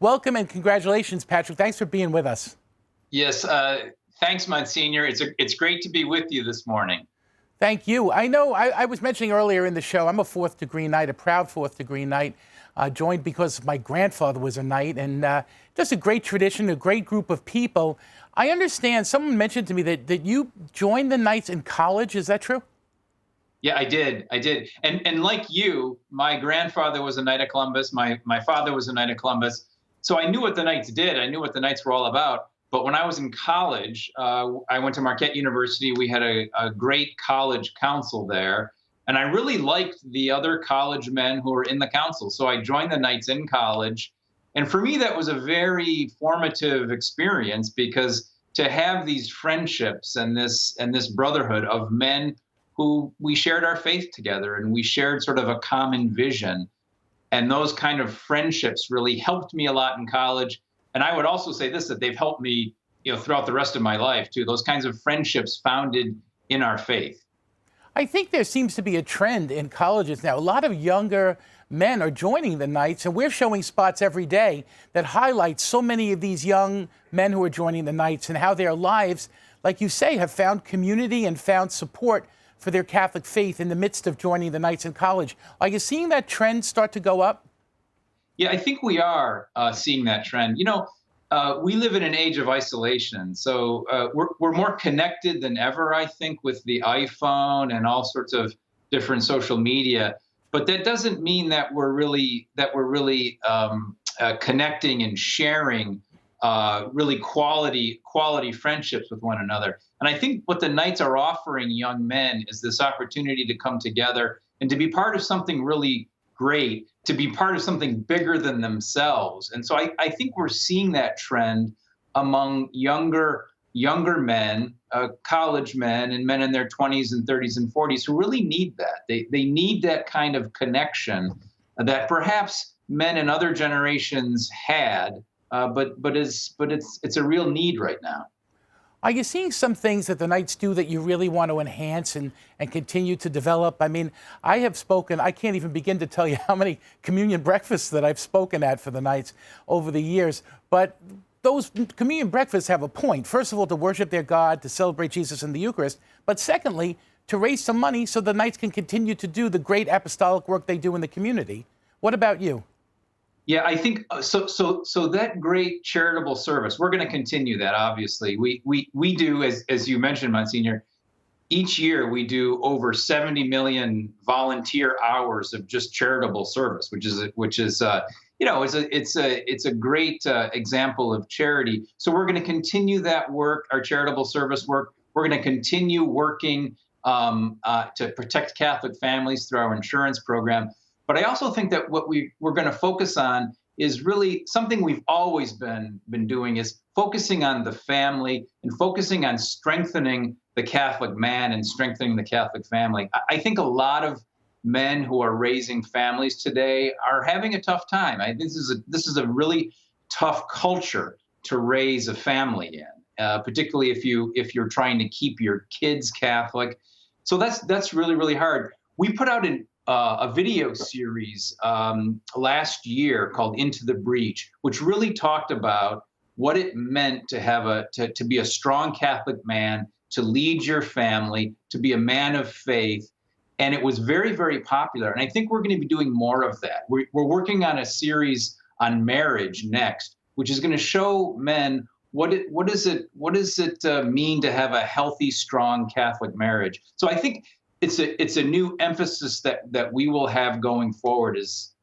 Welcome and congratulations, Patrick. Thanks for being with us. Yes, thanks, Monsignor. It's great to be with you this morning. Thank you. I know I was mentioning earlier in the show, I'm a fourth degree knight, a proud fourth degree knight, joined because my grandfather was a knight, and just a great tradition, a great group of people. I understand, someone mentioned to me that you joined the Knights in college. Is that true? Yeah, I did. And like you, my grandfather was a Knight of Columbus. My father was a Knight of Columbus. So I knew what the Knights did. I knew what the Knights were all about. But when I was in college, I went to Marquette University. We had a great college council there. And I really liked the other college men who were in the council. So I joined the Knights in college. And for me, that was a very formative experience, because to have these friendships and this brotherhood of men who we shared our faith together, and we shared sort of a common vision. And those kind of friendships really helped me a lot in college. And I would also say this, that they've helped me, throughout the rest of my life too. Those kinds of friendships founded in our faith. I think there seems to be a trend in colleges now. A lot of younger men are joining the Knights, and we're showing spots every day that highlight so many of these young men who are joining the Knights and how their lives, like you say, have found community and found support for their Catholic faith in the midst of joining the Knights in college. Are you seeing that trend start to go up? Yeah, I think we are seeing that trend. We live in an age of isolation, so we're more connected than ever, I think, with the iPhone and all sorts of different social media. But that doesn't mean that we're really connecting and sharing really quality friendships with one another. And I think what the Knights are offering young men is this opportunity to come together and to be part of something really great, to be part of something bigger than themselves. And so I think we're seeing that trend among younger men, college men, and men in their 20s and 30s and 40s who really need that. They need that kind of connection that perhaps men in other generations had, but it's a real need right now. Are you seeing some things that the Knights do that you really want to enhance and continue to develop? I mean, I have spoken, I can't even begin to tell you how many communion breakfasts that I've spoken at for the Knights over the years, but those communion breakfasts have a point. First of all, to worship their God, to celebrate Jesus in the Eucharist, but secondly, to raise some money so the Knights can continue to do the great apostolic work they do in the community. What about you? Yeah, I think so that great charitable service, we're going to continue that, obviously. We do, as you mentioned, Monsignor, each year we do over 70 million volunteer hours of just charitable service, which is it's a great example of charity. So we're going to continue that work, our charitable service work. We're going to continue working to protect Catholic families through our insurance program. But I also think that what we're going to focus on is really something we've always been doing, is focusing on the family and focusing on strengthening the Catholic man and strengthening the Catholic family. I think a lot of men who are raising families today are having a tough time. This is a really tough culture to raise a family in, particularly if you're trying to keep your kids Catholic. So that's really, really hard. We put out a video series last year called Into the Breach, which really talked about what it meant to have to be a strong Catholic man, to lead your family, to be a man of faith. And it was very, very popular. And I think we're going to be doing more of that. We're working on a series on marriage next, which is going to show men what does it mean to have a healthy, strong Catholic marriage. So I think it's a new emphasis that we will have going forward is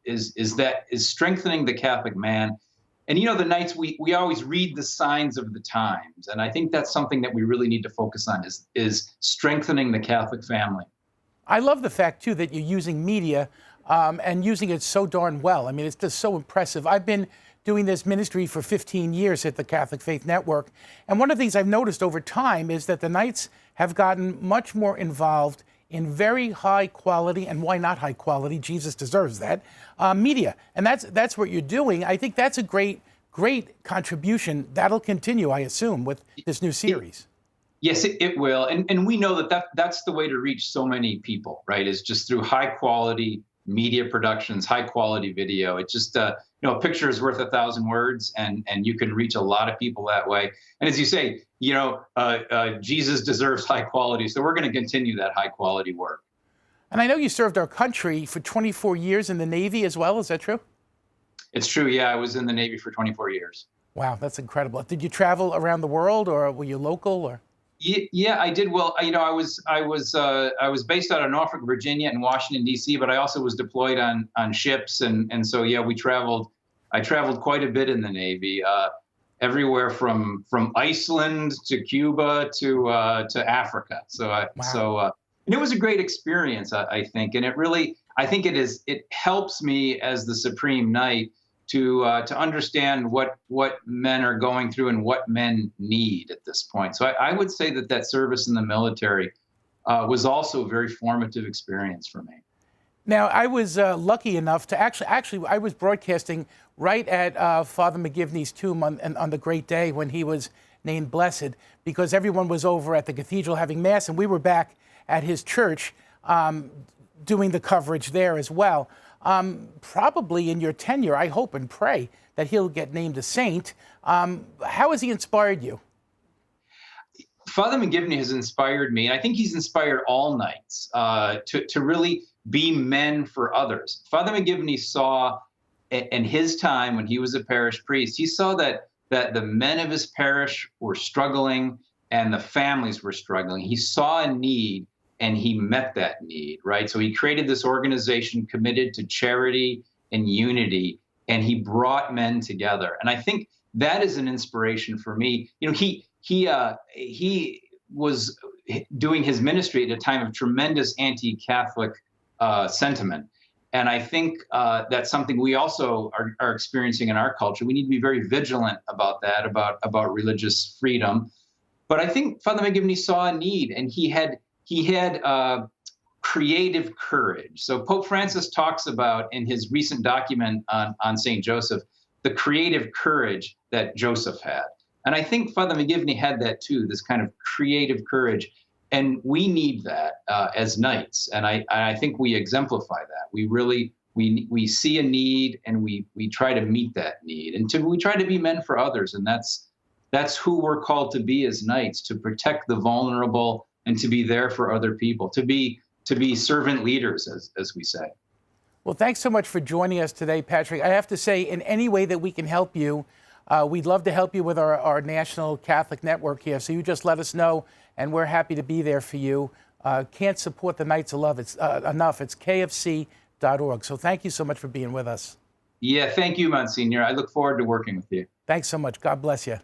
strengthening the Catholic man. And the Knights, we always read the signs of the times, and I think that's something that we really need to focus on is strengthening the Catholic family. I love the fact too that you're using media and using it so darn well. I mean, it's just so impressive. I've been doing this ministry for 15 years at the Catholic Faith Network, and one of the things I've noticed over time is that the Knights have gotten much more involved in very high quality, and why not high quality? Jesus deserves that, media. And that's what you're doing. I think that's a great contribution. That'll continue, I assume, with this new series. Yes, it will. And we know that's the way to reach so many people, right? Is just through high quality media productions, high quality video. It just a picture is worth 1,000 words, and you can reach a lot of people that way. And as you say, Jesus deserves high quality, so we're going to continue that high quality work. And I know you served our country for 24 years in the Navy as well. Is that true? It's true. Yeah, I was in the Navy for 24 years. Wow, that's incredible. Did you travel around the world, or were you local, or? Yeah, I did. Well, I was based out of Norfolk, Virginia, and Washington D.C., but I also was deployed on ships, and so yeah, we traveled. I traveled quite a bit in the Navy, everywhere from Iceland to Cuba to Africa. Wow. And it was a great experience, I think, and I think it helps me as the Supreme Knight to understand what men are going through and what men need at this point. So I would say that service in the military was also a very formative experience for me. Now, I was lucky enough to actually, I was broadcasting right at Father McGivney's tomb on the great day when he was named blessed, because everyone was over at the cathedral having Mass, and we were back at his church doing the coverage there as well. Probably in your tenure, I hope and pray that he'll get named a saint. How has he inspired you? Father McGivney has inspired me, and I think he's inspired all knights to really be men for others. Father McGivney saw, in his time when he was a parish priest, he saw that the men of his parish were struggling and the families were struggling. He saw a need, and he met that need, right? So he created this organization committed to charity and unity, and he brought men together. And I think that is an inspiration for me. He was doing his ministry at a time of tremendous anti-Catholic sentiment. And I think that's something we also are experiencing in our culture. We need to be very vigilant about that, about religious freedom. But I think Father McGivney saw a need, and he had creative courage. So Pope Francis talks about in his recent document on St. Joseph, the creative courage that Joseph had. And I think Father McGivney had that too, this kind of creative courage. And we need that as knights. And I think we exemplify that. We see a need, and we try to meet that need. And we try to be men for others. And that's who we're called to be as knights, to protect the vulnerable and to be there for other people, to be servant leaders, as we say. Well, thanks so much for joining us today, Patrick. I have to say, in any way that we can help you, we'd love to help you with our national Catholic network here. So you just let us know, and we're happy to be there for you. Can't support the Knights of Love enough. It's kfc.org. So thank you so much for being with us. Yeah, thank you, Monsignor. I look forward to working with you. Thanks so much. God bless you.